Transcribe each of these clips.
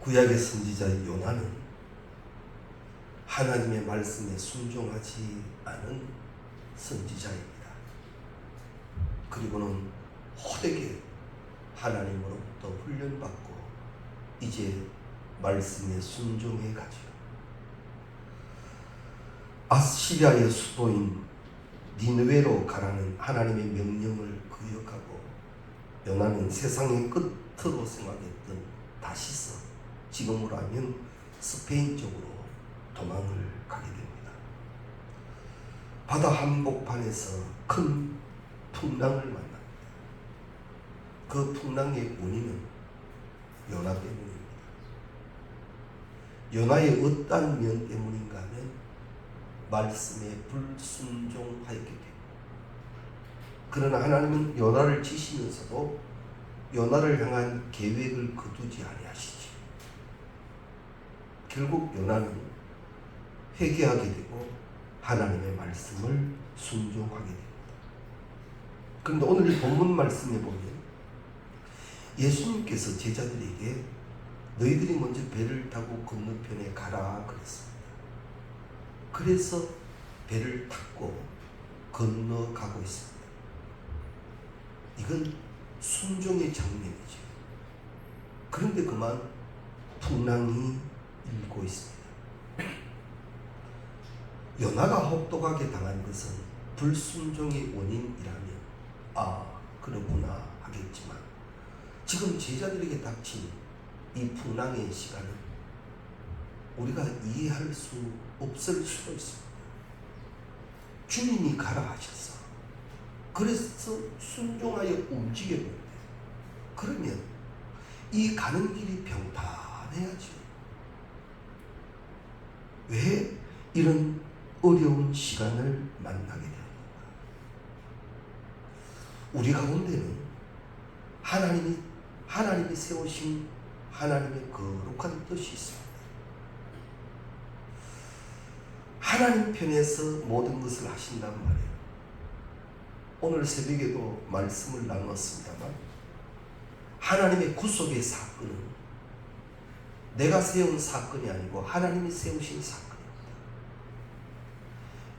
구약의 선지자 요나는 하나님의 말씀에 순종하지 않은 선지자입니다. 그리고는 호되게 하나님으로부터 훈련받고 이제 말씀에 순종해 가죠. 아시리아의 수도인 니느웨로 가라는 하나님의 명령을 거역하고 요나는 세상의 끝으로 생각했던 다시서, 지금으로 하면 스페인 쪽으로 도망을 가게 됩니다. 바다 한복판에서 큰 풍랑을 만납니다. 그 풍랑의 원인은 요나 때문입니다. 요나의 어떤 면 때문인가 하면 말씀에 불순종하였기 때문에. 그러나 하나님은 요나를 지시면서도 요나를 향한 계획을 거두지 아니하시지. 결국 요나는 회개하게 되고 하나님의 말씀을 순종하게 됩니다. 그런데 오늘 본문 말씀에 보면 예수님께서 제자들에게 너희들이 먼저 배를 타고 건너편에 가라 그랬습니다. 그래서 배를 탔고 건너가고 있습니다. 이건 순종의 장면이죠. 그런데 그만 풍랑이 일고 있습니다. 요나가 혹독하게 당한 것은 불순종의 원인이라면 그렇구나 하겠지만, 지금 제자들에게 닥친 이 풍랑의 시간은 우리가 이해할 수 없을 수도 있습니다. 주님이 가라 하셨어. 그래서 순종하여 움직였는데, 그러면 이 가는 길이 평탄해야죠. 왜 이런 어려운 시간을 만나게 되는가? 우리 가운데는 하나님이 세우신 하나님의 거룩한 뜻이 있습니다. 하나님 편에서 모든 것을 하신단 말이에요. 오늘 새벽에도 말씀을 나눴습니다만, 하나님의 구속의 사건은 내가 세운 사건이 아니고 하나님이 세우신 사건입니다.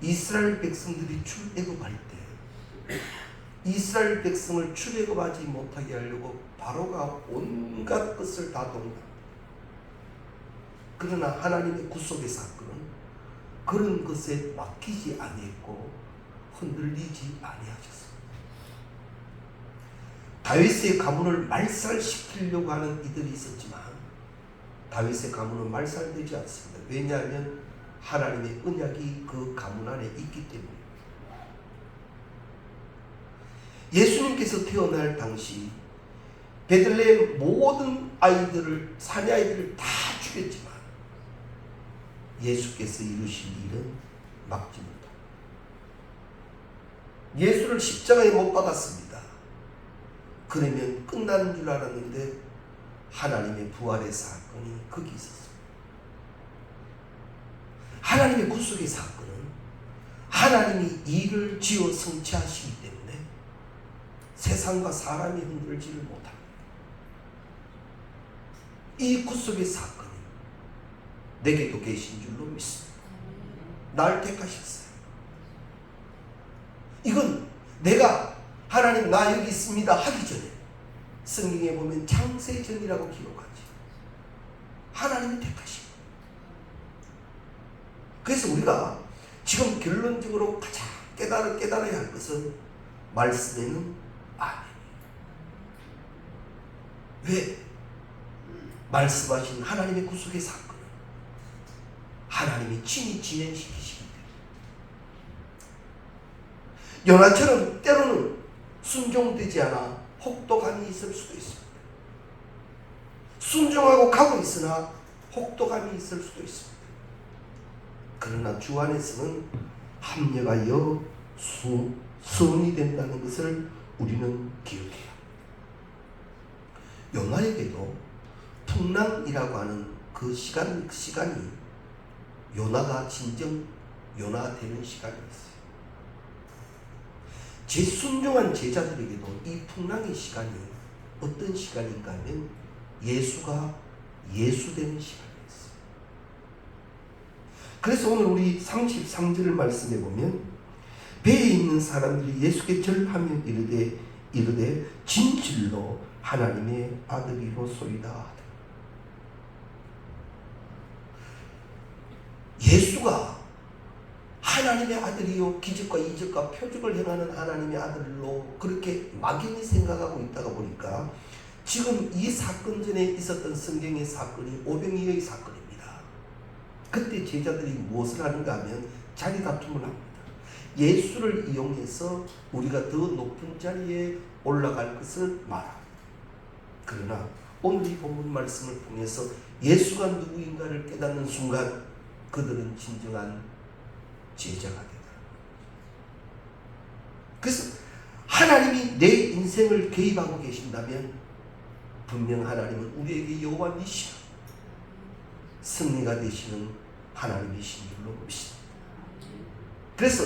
이스라엘 백성들이 출애굽할 때 이스라엘 백성을 출애굽하지 못하게 하려고 바로가 온갖 것을 다 동원합니다. 그러나 하나님의 구속의 사건은 그런 것에 맡기지 아니했고 흔들리지 아니하셨습니다. 다윗의 가문을 말살시키려고 하는 이들이 있었지만 다윗의 가문은 말살되지 않습니다. 왜냐하면 하나님의 언약이 그 가문 안에 있기 때문입니다. 예수님께서 태어날 당시 베들레헴 모든 아이들을, 사내 아이들을 다 죽였지만 예수께서 이루신 일은 막지 못합니다. 예수를 십자가에 못 박았습니다. 그러면 끝난 줄 알았는데 하나님의 부활의 사건이 거기 있었습니다. 하나님의 구속의 사건은 하나님이 일을 지어 성취하시기 때문에 세상과 사람이 흔들지를 못합니다. 이 구속의 사건이 내게도 계신 줄로 믿습니다. 날 택하셨어요. 이건 내가 하나님 나 여기 있습니다 하기 전에 성경에 보면 창세전이라고 기록하지. 하나님이 택하십니다. 그래서 우리가 지금 결론적으로 가장 깨달아야 할 것은 말씀에는 아멘이에요. 왜? 말씀하신 하나님의 구속의 사건은 하나님이 친히 진행시키시기 때문에 요나처럼 때로는 순종되지 않아 혹독함이 있을 수도 있습니다. 순종하고 가고 있으나 혹독함이 있을 수도 있습니다. 그러나 주 안에서는 합력하여 선이 된다는 것을 우리는 기억해야 합니다. 요나에게도 풍랑이라고 하는 그 시간이 요나가 진정 요나 되는 시간이었어요. 제 순종한 제자들에게도 이 풍랑의 시간이 어떤 시간인가 하면 예수가 예수되는 시간이었어요. 그래서 오늘 우리 33절 말씀해 보면 배에 있는 사람들이 예수께 절하며 이르되 진실로 하나님의 아들이로소이다. 예수가 하나님의 아들이요 기적과 이적과 표적을 행하는 하나님의 아들로 그렇게 막연히 생각하고 있다가 보니까 지금 이 사건 전에 있었던 성경의 사건이 오병이어의 사건입니다. 그때 제자들이 무엇을 하는가 하면 자리 다툼을 합니다. 예수를 이용해서 우리가 더 높은 자리에 올라갈 것을 말합니다. 그러나 오늘 이 본문 말씀을 통해서 예수가 누구인가를 깨닫는 순간 그들은 진정한 제자가 되더라. 그래서 하나님이 내 인생을 개입하고 계신다면 분명 하나님은 우리에게 여호와이시여 승리가 되시는 하나님이신 줄로 믿습니다. 그래서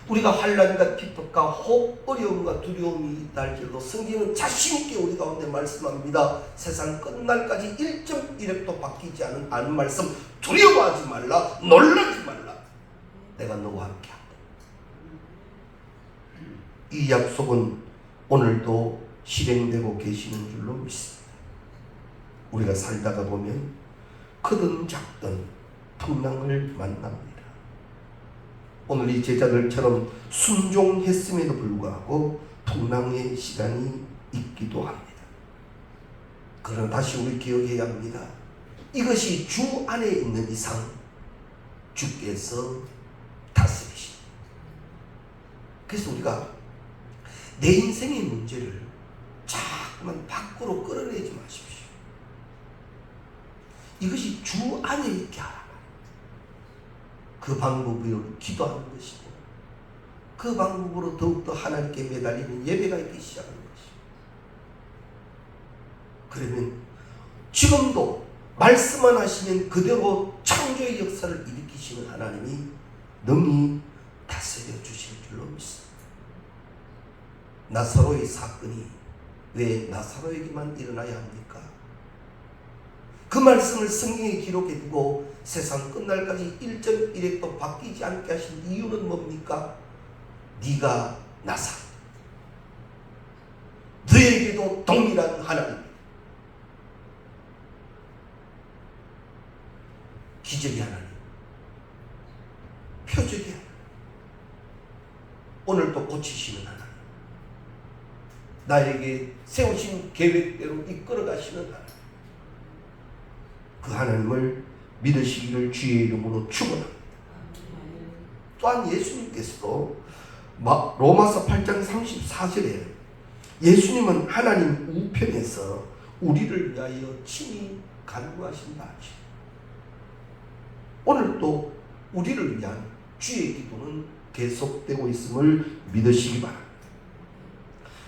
우리가 환난과 비법과 혹 어려움과 두려움이 있다 할지라도 성경은 자신있게 우리 가운데 말씀합니다. 세상 끝날까지 1.1획도 바뀌지 않은 말씀. 두려워하지 말라, 놀라지 말라, 내가 너와 함께한다. 이 약속은 오늘도 실행되고 계시는 줄로 믿습니다. 우리가 살다가 보면 크든 작든 풍랑을 만납니다. 오늘 이 제자들처럼 순종했음에도 불구하고 풍랑의 시간이 있기도 합니다. 그러나 다시 우리 기억해야 합니다. 이것이 주 안에 있는 이상 주께서 다스리십니다. 그래서 우리가 내 인생의 문제를 자꾸만 밖으로 끌어내지 마십시오. 이것이 주 안에 있게 하라. 그 방법으로 기도하는 것이고 그 방법으로 더욱더 하나님께 매달리는 예배가 있기 시작하는 것이고, 그러면 지금도 말씀만 하시면 그대로 창조의 역사를 일으키시는 하나님이 능히 다스려 주실 줄로 믿습니다. 나사로의 사건이 왜 나사로에게만 일어나야 합니까? 그 말씀을 성경에 기록해 두고 세상 끝날까지 1.1획도 바뀌지 않게 하신 이유는 뭡니까? 네가 나사로, 너에게도 동일한 하나님, 기적의 하나님, 표적의 하나님, 오늘도 고치시는 하나님, 나에게 세우신 계획대로 이끌어 가시는 하나님, 그 하나님을 믿으시기를 주의 이름으로 축원합니다. 또한 예수님께서도 로마서 8장 34절에 예수님은 하나님 우편에서 우리를 위하여 친히 간구하신다 하시오. 오늘도 우리를 위한 주의 기도는 계속되고 있음을 믿으시기 바랍니다.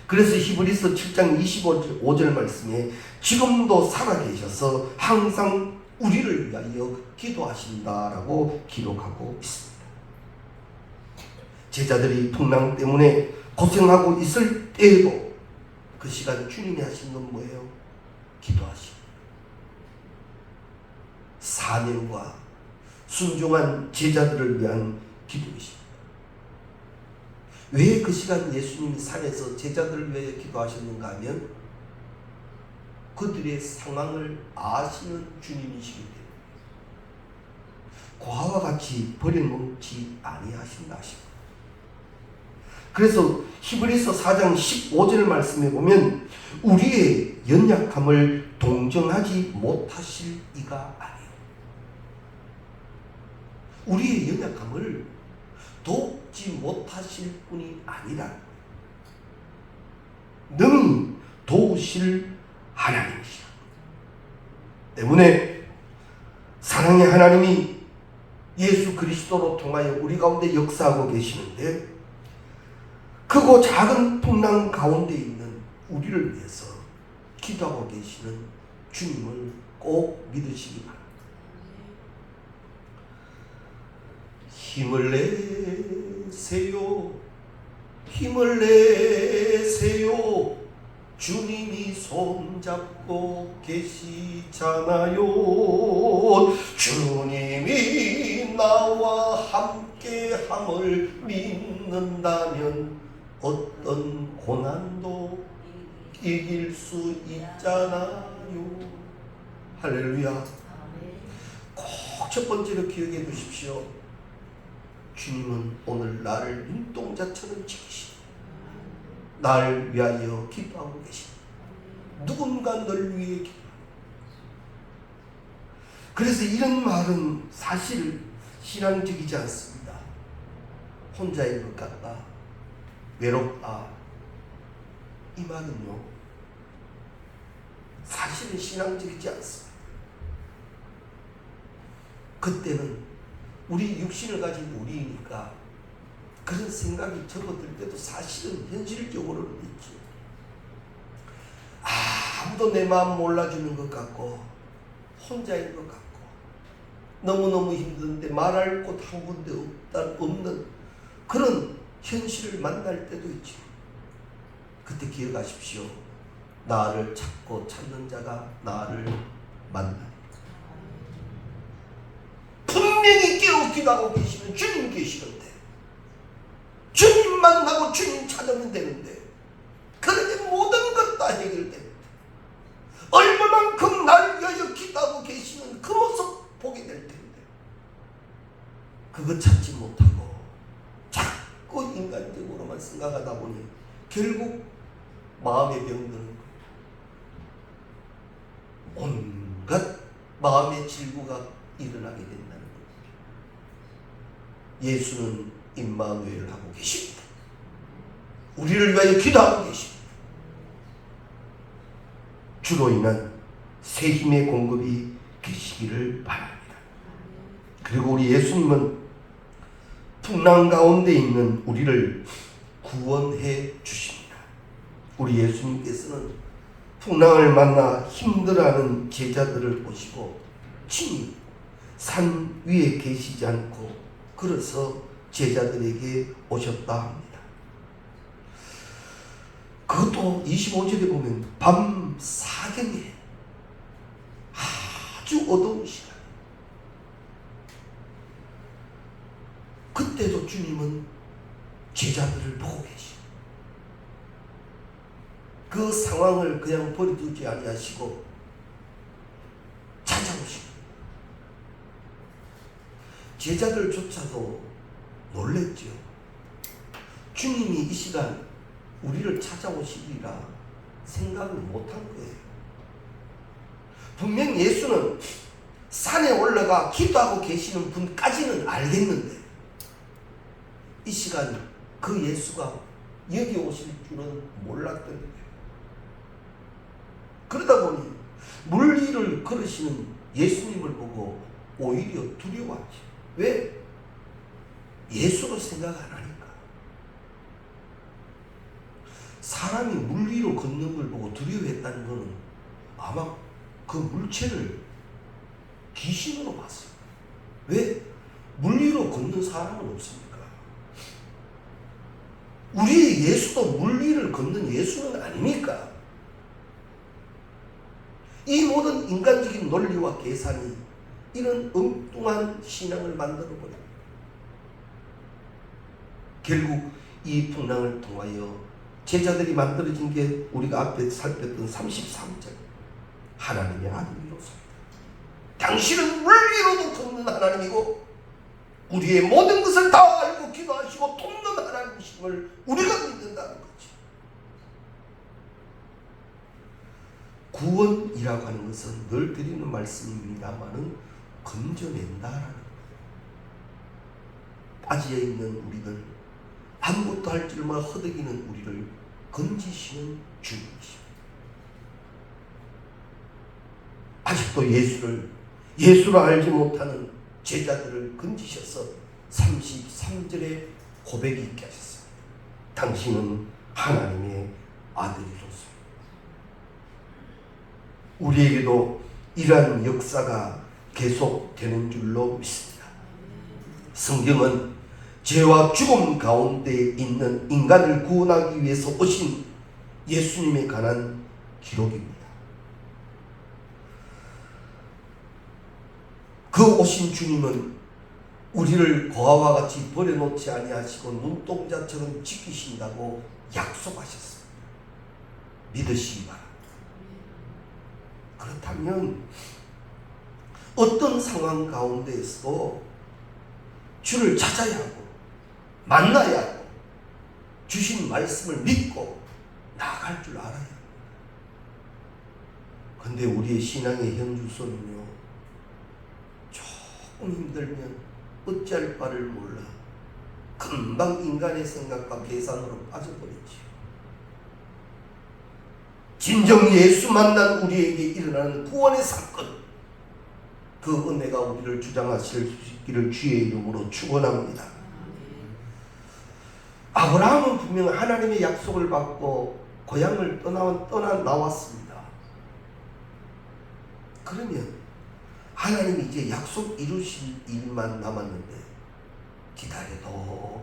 그래서 히브리서 7장 25절 말씀에 지금도 살아계셔서 항상 우리를 위하여 기도하신다라고 기록하고 있습니다. 제자들이 풍랑 때문에 고생하고 있을 때에도 그 시간 주님이 하신 건 뭐예요? 기도하십니다. 사명과 순종한 제자들을 위한 기도이십니다. 왜 그 시간 예수님이 산에서 제자들을 위해 기도하셨는가 하면 그들의 상황을 아시는 주님이시기 때문에 고아와 같이 버려놓지 아니하신다 하십니다. 그래서 히브리서 4장 15절 말씀에 보면 우리의 연약함을 동정하지 못하실 이가 아니요, 우리의 연약함을 돕지 못하실 분이 아니라 능히 도우실 하나님이시라. 때문에 사랑의 하나님이 예수 그리스도로 통하여 우리 가운데 역사하고 계시는데 크고 작은 풍랑 가운데 있는 우리를 위해서 기도하고 계시는 주님을 꼭 믿으시기 바랍니다. 힘을 내세요, 힘을 내세요, 주님이 손잡고 계시잖아요. 주님이 나와 함께함을 믿는다면 어떤 고난도 이길 수 있잖아요. 할렐루야. 꼭 첫 번째로 기억해 두십시오. 주님은 오늘 나를 눈동자처럼 지키시고 날 위하여 기도하고 계십니다. 누군가 널 위해 기도합니다. 그래서 이런 말은 사실 신앙적이지 않습니다. 혼자인 것 같다, 외롭다, 이 말은요 사실은 신앙적이지 않습니다. 그때는 우리 육신을 가진 우리이니까 그런 생각이 접어들 때도 사실은 현실적으로는 있죠. 아무도 내 마음 몰라주는 것 같고 혼자인 것 같고 너무너무 힘든데 말할 곳 한 군데 없는 그런 현실을 만날 때도 있죠. 그때 기억하십시오. 나를 찾고 찾는 자가 나를 만나. 분명히 깨우기도 하고 계시는 주님 계시는데 주님 만나고 주님 찾으면 되는데 그러니 모든 것 다 해결됩니다. 얼마만큼 날 위하여 기도하고 계시는 그 모습 보게 될 텐데 그거 찾지 못하고 자꾸 인간적으로만 생각하다 보니 결국 마음에 병드는 거예요. 온갖 마음의 질구가 일어나게 된다는 거예요. 예수는 임마누엘 하고 계십니다. 우리를 위하여 기도하고 계십니다. 주로 인한 새 힘의 공급이 되시기를 바랍니다. 그리고 우리 예수님은 풍랑 가운데 있는 우리를 구원해 주십니다. 우리 예수님께서는 풍랑을 만나 힘들어하는 제자들을 보시고 친히 산 위에 계시지 않고 걸어서 제자들에게 오셨다 합니다. 그것도 25절에 보면 밤 사경에 아주 어두운 시간, 그때도 주님은 제자들을 보고 계시고 그 상황을 그냥 버려두지 아니하시고 찾아오시고 제자들조차도 놀랬죠. 주님이 이 시간 우리를 찾아오시리라 생각을 못한 거예요. 분명 예수는 산에 올라가 기도하고 계시는 분까지는 알겠는데 이 시간 그 예수가 여기 오실 줄은 몰랐던 거예요. 그러다 보니 물 위를 걸으시는 예수님을 보고 오히려 두려워하지. 왜? 예수로 생각 안 하니까. 사람이 물 위로 걷는 걸 보고 두려워했다는 것은 아마 그 물체를 귀신으로 봤어요. 왜? 물 위로 걷는 사람은 없습니까? 우리의 예수도 물 위를 걷는 예수는 아닙니까? 이 모든 인간적인 논리와 계산이 이런 엉뚱한 신앙을 만들어버립니다. 결국 이 풍랑을 통하여 제자들이 만들어진 게 우리가 앞에 살폈던 33절 하나님의 아들이로소이다. 당신은 물 위로도 걷는 하나님이고 우리의 모든 것을 다 알고 기도하시고 돕는 하나님이심을 우리가 믿는다는 거지. 구원이라고 하는 것은 늘 드리는 말씀입니다만은 건져낸다라는 거예요. 빠져있는 우리들, 아무것도 할 줄 몰라 허덕이는 우리를 건지시는 주님이십니다. 아직도 예수를 알지 못하는 제자들을 건지셔서 33절에 고백이 있게 하셨습니다. 당신은 하나님의 아들이로소. 우리에게도 이러한 역사가 계속되는 줄로 믿습니다. 성경은 죄와 죽음 가운데 있는 인간을 구원하기 위해서 오신 예수님에 관한 기록입니다. 그 오신 주님은 우리를 고아와 같이 버려놓지 아니하시고 눈동자처럼 지키신다고 약속하셨습니다. 믿으시기 바랍니다. 그렇다면 어떤 상황 가운데에서도 주를 찾아야 하고 만나야 하고 주신 말씀을 믿고 나아갈 줄 알아야 합니다. 그런데 우리의 신앙의 현주소는요, 조금 힘들면 어찌할 바를 몰라 금방 인간의 생각과 계산으로 빠져버리지요. 진정 예수 만난 우리에게 일어나는 구원의 사건, 그 은혜가 우리를 주장하실 수 있기를 주의 이름으로 축원합니다. 아브라함은 분명 하나님의 약속을 받고 고향을 떠나 나왔습니다. 그러면 하나님이 이제 약속 이루실 일만 남았는데 기다려도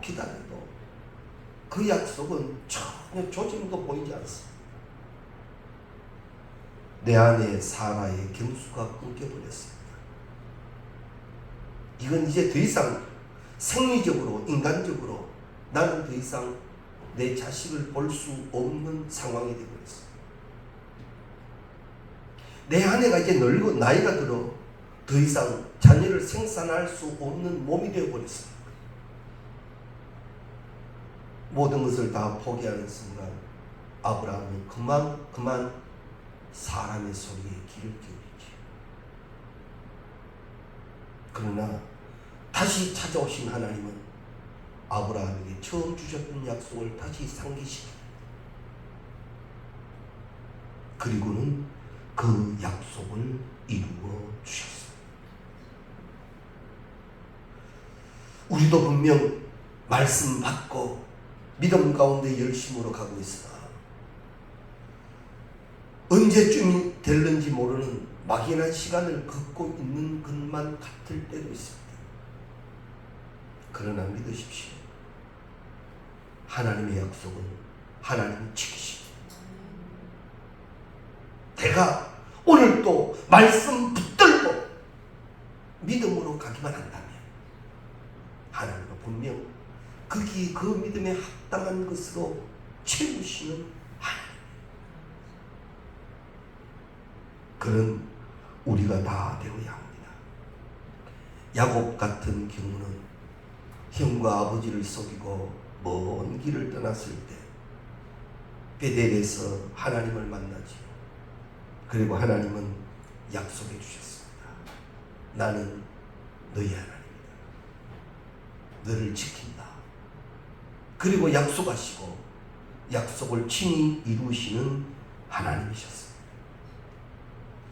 그 약속은 전혀 조짐도 보이지 않습니다. 내 안에 사라의 경수가 끊겨버렸습니다. 이건 이제 더 이상 생리적으로 인간적으로 나는 더 이상 내 자식을 볼 수 없는 상황이 되어버렸어요. 내 아내가 이제 늙고 나이가 들어 더 이상 자녀를 생산할 수 없는 몸이 되어버렸습니다. 모든 것을 다 포기하는 순간 아브라함은 그만 사람의 소리에 귀를 기울이지. 그러나 다시 찾아오신 하나님은 아브라함에게 처음 주셨던 약속을 다시 상기시킵니다. 그리고는 그 약속을 이루어 주셨습니다. 우리도 분명 말씀 받고 믿음 가운데 열심으로 가고 있으나 언제쯤이 될는지 모르는 막연한 시간을 걷고 있는 것만 같을 때도 있습니다. 그러나 믿으십시오. 하나님의 약속은 하나님이 지키십니다. 내가 오늘 또 말씀 붙들고 믿음으로 가기만 한다면 하나님은 분명 그 믿음에 합당한 것으로 채우시는 하나님. 그런 우리가 다 되어야 합니다. 야곱 같은 경우는 형과 아버지를 속이고 먼 길을 떠났을 때 베델에서 하나님을 만나지요. 그리고 하나님은 약속해 주셨습니다. 나는 너희 하나님이다. 너를 지킨다. 그리고 약속하시고 약속을 친히 이루시는 하나님이셨습니다.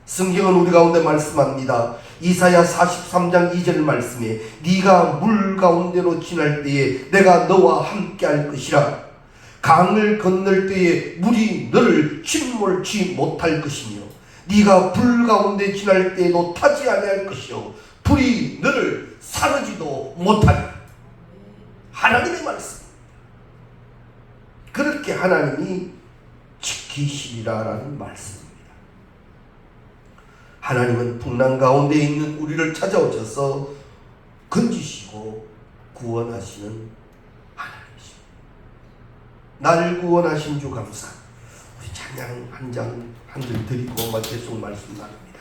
성경은 우리 가운데 말씀합니다. 이사야 43장 2절 말씀에 네가 물 가운데로 지날 때에 내가 너와 함께 할 것이라. 강을 건널 때에 물이 너를 침몰치 못할 것이며 네가 불 가운데 지날 때에도 타지 아니할 것이요 불이 너를 사르지도 못하리라. 하나님의 말씀. 그렇게 하나님이 지키시리라라는 말씀입니다. 하나님은 풍랑 가운데 있는 우리를 찾아오셔서 건지시고 구원하시는 하나님이십니다. 나를 구원하신 주 감사. 우리 찬양 한 절 드리고 계속 말씀 나눕니다.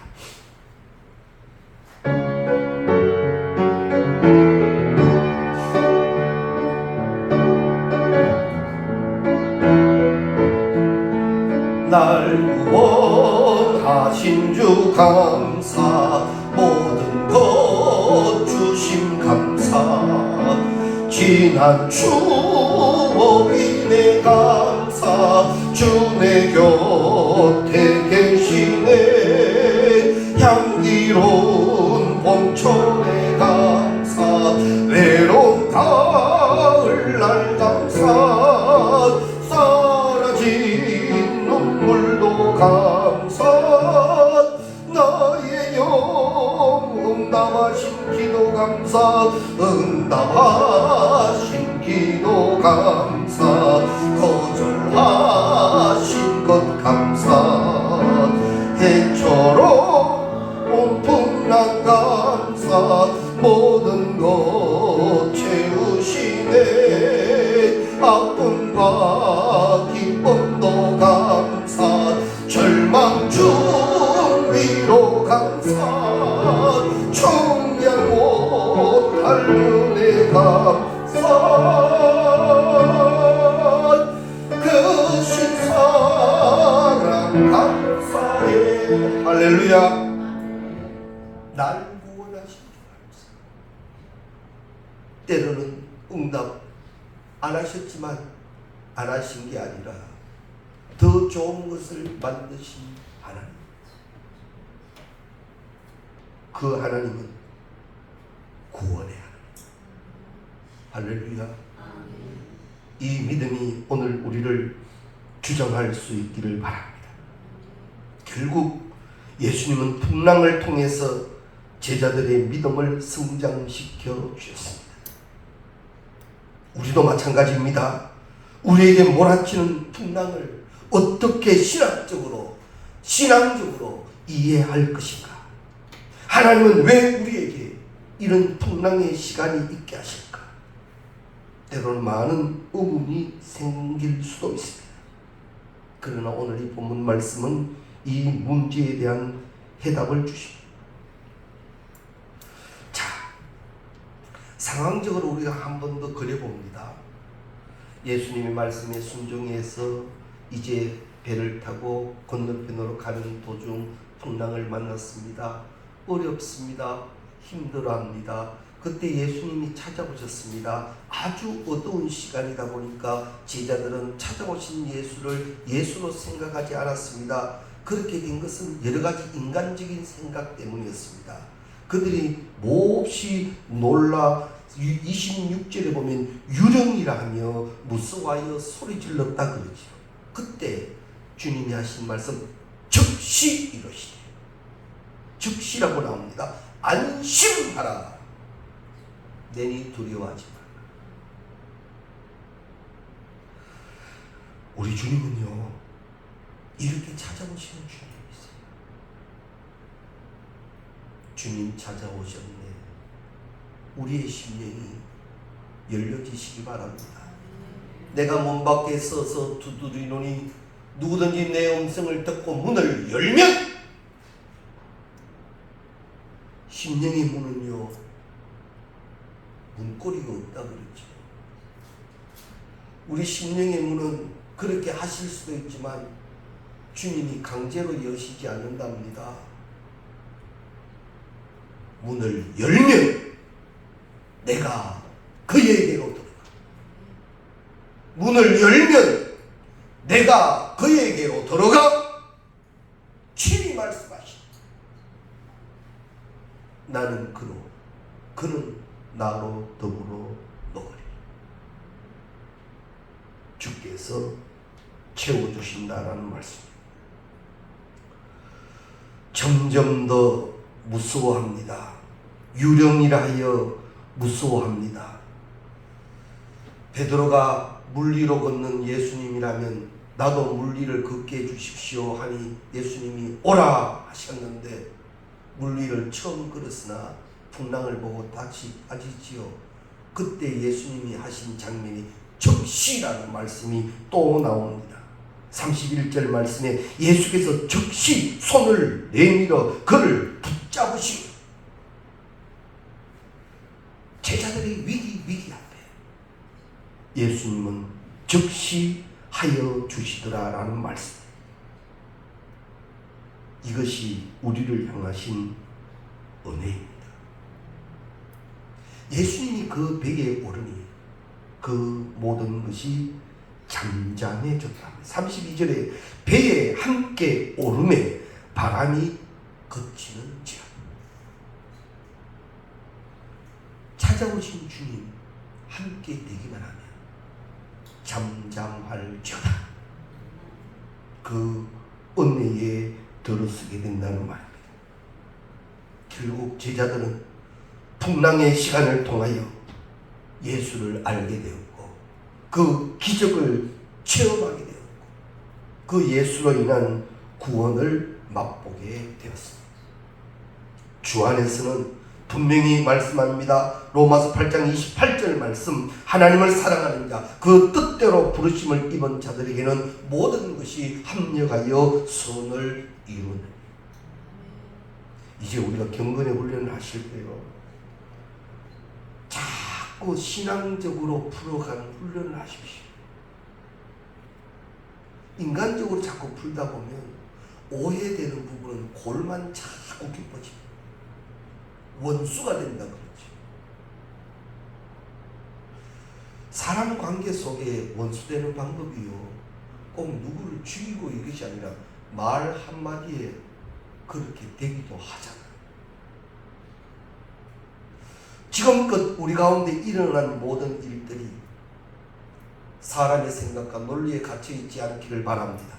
날 구원하신 주 감사. 모든 것 주심 감사. 지난 추억이네 감사. 주 내 곁에 계시네. 향기로운 봄철에 감사. 외로운 가을날 감사. 사라진 눈물도 감사. 나의 영혼 응답하신 기도 감사. 응답하신 기도 감사. 거절하신 감사 해처럼 온 풍랑 감사 모든 것 채우시네 아픔과 기쁨도 감사 절망 중 위로 감사 청량 못할 은혜 감사 그 신사랑 감사해 할렐루야 날 구원하신 줄 알았어. 때로는 응답 안 하셨지만 안 하신 게 아니라 더 좋은 것을 만드신 하나님. 그 하나님은 구원의 하나님. 할렐루야. 이 믿음이 오늘 우리를 주장할 수 있기를 바랍니다. 결국 예수님은 풍랑을 통해서 제자들의 믿음을 성장시켜 주셨습니다. 우리도 마찬가지입니다. 우리에게 몰아치는 풍랑을 어떻게 신앙적으로 이해할 것인가? 하나님은 왜 우리에게 이런 풍랑의 시간이 있게 하실까? 때로는 많은 의문이 생길 수도 있습니다. 그러나 오늘 이 본문 말씀은 이 문제에 대한 해답을 주십니다. 자, 상황적으로 우리가 한 번 더 그려봅니다. 예수님의 말씀에 순종해서 이제 배를 타고 건너편으로 가는 도중 풍랑을 만났습니다. 어렵습니다. 힘들어합니다. 그때 예수님이 찾아오셨습니다. 아주 어두운 시간이다 보니까 제자들은 찾아오신 예수를 예수로 생각하지 않았습니다. 그렇게 된 것은 여러 가지 인간적인 생각 때문이었습니다. 그들이 몹시 놀라 26절에 보면 유령이라 하며 무서워하여 소리질렀다 그러죠. 그때 주님이 하신 말씀 즉시 이러시되 즉시라고 나옵니다. 안심하라. 내니 두려워하지 마라. 우리 주님은요 이렇게 찾아오시는 주님이세요. 주님 찾아오셨네. 우리의 심령이 열려지시기 바랍니다. 내가 문 밖에 서서 두드리노니 누구든지 내 음성을 듣고 문을 열면 심령의 문은요 문고리가 없다 그랬죠. 우리 심령의 문은 그렇게 하실 수도 있지만 주님이 강제로 여시지 않는답니다. 문을 열면 내가 그에게로 들어가. 문을 열면 내가 그에게로 들어가. 친히 말씀하시니 나는 그로 그는 나로 더불어 넣으리. 주께서 채워주신다라는 말씀. 점점 더 무서워합니다. 유령이라 하여 무서워합니다. 베드로가 물 위로 걷는 예수님이라면 나도 물 위를 걷게 해주십시오 하니 예수님이 오라 하셨는데 물 위를 처음 걸었으나 풍랑을 보고 다시 빠지지요. 그때 예수님이 하신 장면이 즉시라는 말씀이 또 나옵니다. 31절 말씀에 예수께서 즉시 손을 내밀어 그를 붙잡으시고 제자들의 위기 앞에 예수님은 즉시 하여 주시더라라는 말씀. 이것이 우리를 향하신 은혜입니다. 예수님이 그 배에 오르니 그 모든 것이 잠잠해졌다. 32절에 배에 함께 오름에 바람이 그치는지라. 찾아오신 주님 함께 되기만 하면 잠잠할지어다. 그 은혜에 들어서게 된다는 말입니다. 결국 제자들은 풍랑의 시간을 통하여 예수를 알게 되었고 그 기적을 체험하게 되었고 그 예수로 인한 구원을 맛보게 되었습니다. 주 안에서는 분명히 말씀합니다. 로마서 8장 28절 말씀, 하나님을 사랑하는 자, 그 뜻대로 부르심을 입은 자들에게는 모든 것이 합력하여 선을 이루는. 이제 우리가 경건의 훈련을 하실 때요, 자꾸 신앙적으로 풀어가는 훈련을 하십시오. 인간적으로 자꾸 풀다 보면 오해되는 부분은 골만 자꾸 깊어집니다. 원수가 된다 그러지. 사람 관계 속에 원수되는 방법이요, 꼭 누구를 죽이고 이것이 아니라 말 한마디에 그렇게 되기도 하잖아요. 지금껏 우리 가운데 일어난 모든 일들이 사람의 생각과 논리에 갇혀있지 않기를 바랍니다.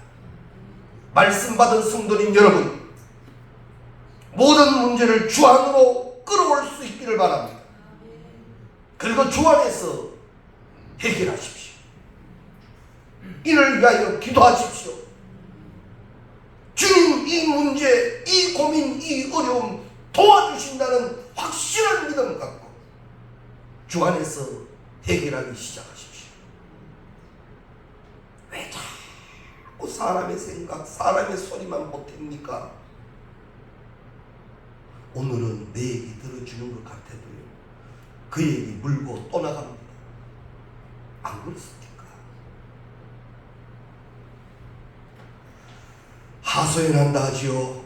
말씀 받은 성도님 여러분, 모든 문제를 주 안으로 끌어올 수 있기를 바랍니다. 그리고 주 안에서 해결하십시오. 이를 위하여 기도하십시오. 주님, 이 문제, 이 고민, 이 어려움 도와주신다는 확실한 믿음 갖고 주 안에서 해결하기 시작하십시오. 왜 자꾸 사람의 생각, 사람의 소리만 못합니까? 오늘은 내 얘기 들어주는 것 같아도요, 그 얘기 물고 또 나갑니다. 안 그렇습니까? 하소연한다 하지요.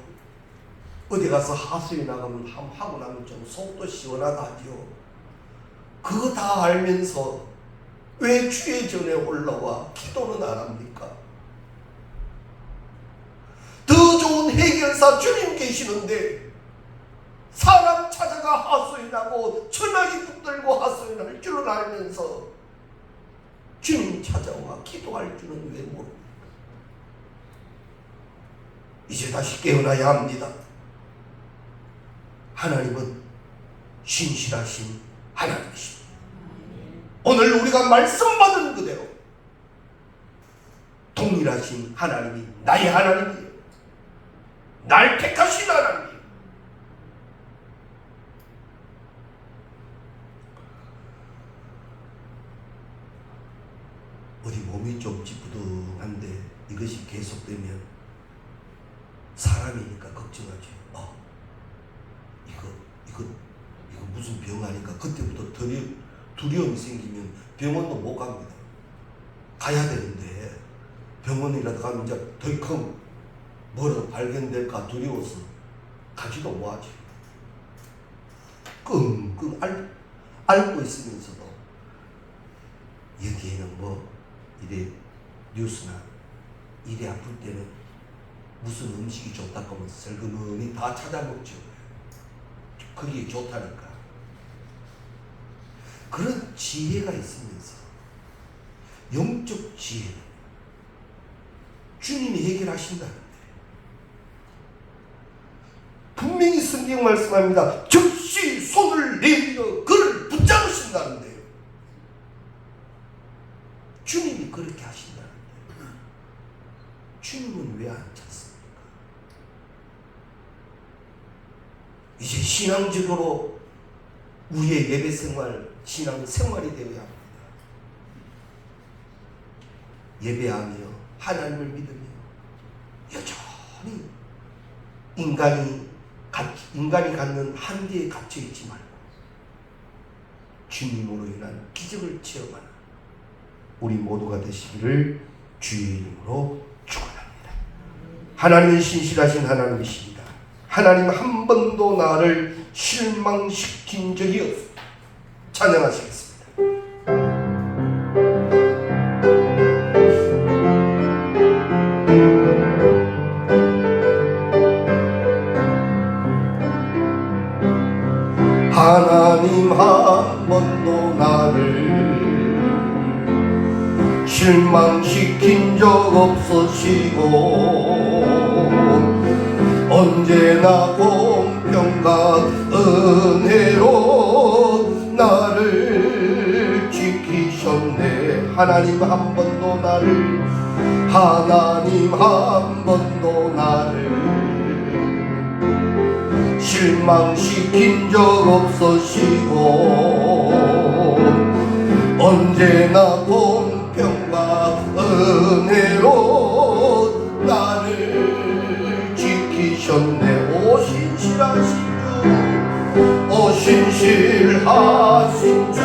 어디 가서 하소연 나가면 하고 나면 좀 속도 시원하다 하지요. 그거 다 알면서 왜 주의 전에 올라와 기도는 안 합니까? 더 좋은 해결사 주님 계시는데 사람 찾아가 하소연하고 전화기 붙들고 하소연할 줄을 알면서 주님 찾아와 기도할 줄은 왜 모릅니까? 이제 다시 깨어나야 합니다. 하나님은 신실하신 하나님이십니다. 오늘 우리가 말씀받은 그대로 동일하신 하나님이 나의 하나님이에요. 날 택하신 하나님이에요. 어디 몸이 좀 찌뿌둥한데 이것이 계속되면 사람이니까 걱정하죠. 이거 무슨 병 아닌가. 그때부터 두려움이 생기면 병원도 못 갑니다. 가야 되는데 병원이라도 가면 이제 덜컹 뭐라도 발견될까 두려워서 가지도 못하지. 끙끙 앓고 있으면서도 여기에는 뭐 이래 뉴스나 이래 아플 때는 무슨 음식이 좋다고 하면서 슬그머니 다 찾아먹죠. 그게 좋다니까. 그런 지혜가 있으면서 영적 지혜는 주님이 해결하신다는데, 분명히 성경 말씀합니다. 즉시 손을 내밀어 그를 붙잡으신다는데요. 주님이 그렇게 하신다는데 주님은 왜 안 찾습니까? 이제 신앙적으로 우리의 예배 생활, 신앙 생활이 되어야 합니다. 예배하며 하나님을 믿으며 여전히 인간이 갖는 한계에 갇혀 있지 말고 주님으로 인한 기적을 체험하는 우리 모두가 되시기를 주의 이름으로 축원합니다. 하나님은 신실하신 하나님이십니다. 하나님 한 번도 나를 실망시킨 적이 없습니다. 찬양하시겠습니다. 하나님 한 번도 나를 실망시킨 적 없으시고 언제나 공평과 은혜로 나를 지키셨네. 하나님 한 번도 나를 하나님 한 번도 나를 실망시킨 적 없으시고 언제나 공평과 은혜로 나를 지키셨네. 오 신실하신 주, 오 신실하신 주,